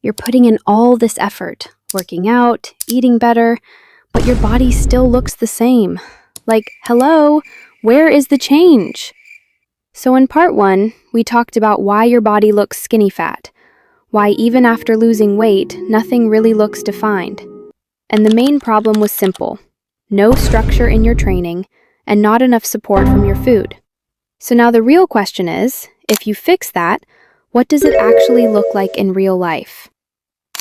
You're putting in all this effort, working out, eating better, but your body still looks the same. Like, hello, where is the change? So in part 1, we talked about why your body looks skinny fat, why even after losing weight, nothing really looks defined. And the main problem was simple: no structure in your training and not enough support from your food. So now the real question is, if you fix that, what does it actually look like in real life?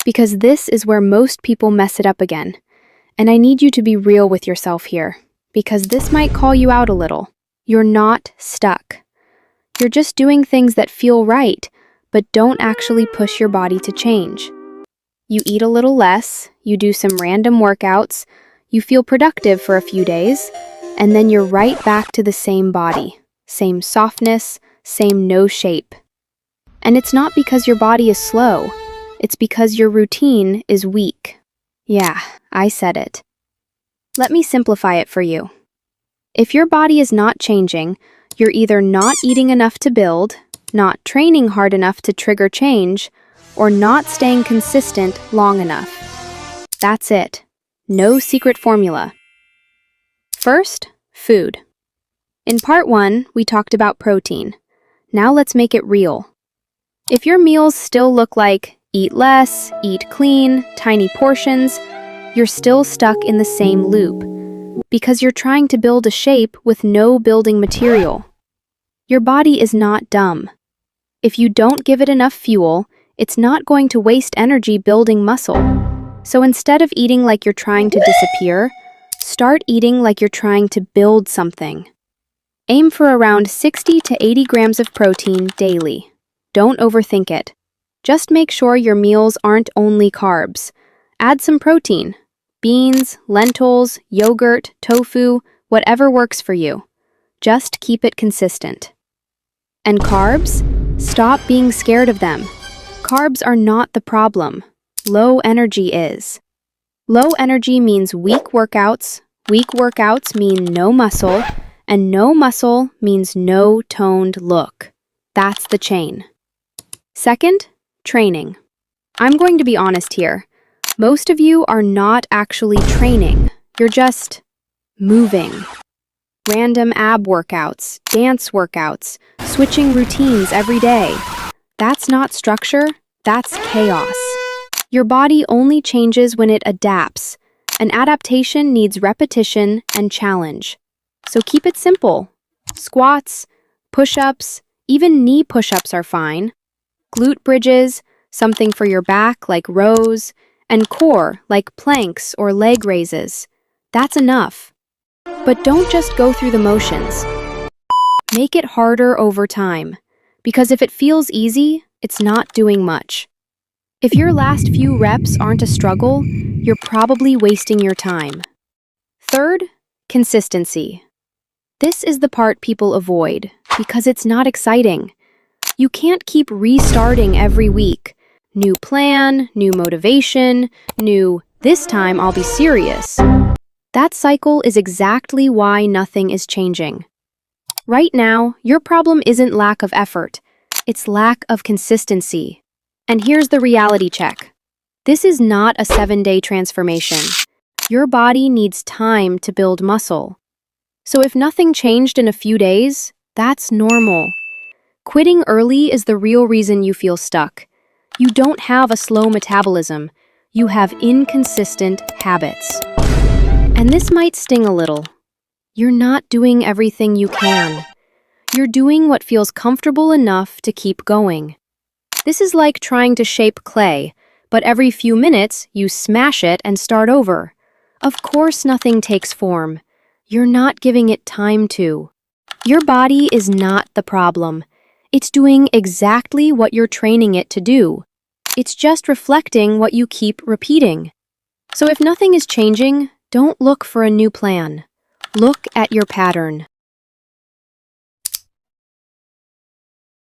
Because this is where most people mess it up again. And I need you to be real with yourself here, because this might call you out a little. You're not stuck. You're just doing things that feel right, but don't actually push your body to change. You eat a little less, you do some random workouts, you feel productive for a few days, and then you're right back to the same body, same softness, same no shape. And it's not because your body is slow, it's because your routine is weak. Yeah, I said it. Let me simplify it for you. If your body is not changing, you're either not eating enough to build, not training hard enough to trigger change, or not staying consistent long enough. That's it. No secret formula. First, food. In part 1, we talked about protein. Now let's make it real. If your meals still look like eat less, eat clean, tiny portions, you're still stuck in the same loop, because you're trying to build a shape with no building material. Your body is not dumb. If you don't give it enough fuel, it's not going to waste energy building muscle. So instead of eating like you're trying to disappear, start eating like you're trying to build something. Aim for around 60 to 80 grams of protein daily. Don't overthink it. Just make sure your meals aren't only carbs. Add some protein. Beans, lentils, yogurt, tofu, whatever works for you. Just keep it consistent. And carbs? Stop being scared of them. Carbs are not the problem. Low energy is. Low energy means weak workouts. Weak workouts mean no muscle. And no muscle means no toned look. That's the chain. Second, training. I'm going to be honest here. Most of you are not actually training. You're just moving. Random ab workouts, dance workouts, switching routines every day. That's not structure, that's chaos. Your body only changes when it adapts. An adaptation needs repetition and challenge. So keep it simple. Squats, push-ups, even knee push-ups are fine. Glute bridges, something for your back like rows, and core like planks or leg raises. That's enough. But don't just go through the motions. Make it harder over time, because if it feels easy, it's not doing much. If your last few reps aren't a struggle, you're probably wasting your time. Third, consistency. This is the part people avoid, because it's not exciting. You can't keep restarting every week. New plan, new motivation, new, this time I'll be serious. That cycle is exactly why nothing is changing. Right now, your problem isn't lack of effort, it's lack of consistency. And here's the reality check. This is not a 7-day transformation. Your body needs time to build muscle. So if nothing changed in a few days, that's normal. Quitting early is the real reason you feel stuck. You don't have a slow metabolism, you have inconsistent habits. And this might sting a little. You're not doing everything you can. You're doing what feels comfortable enough to keep going. This is like trying to shape clay, but every few minutes you smash it and start over. Of course nothing takes form. You're not giving it time to. Your body is not the problem. It's doing exactly what you're training it to do. It's just reflecting what you keep repeating. So if nothing is changing, don't look for a new plan. Look at your pattern.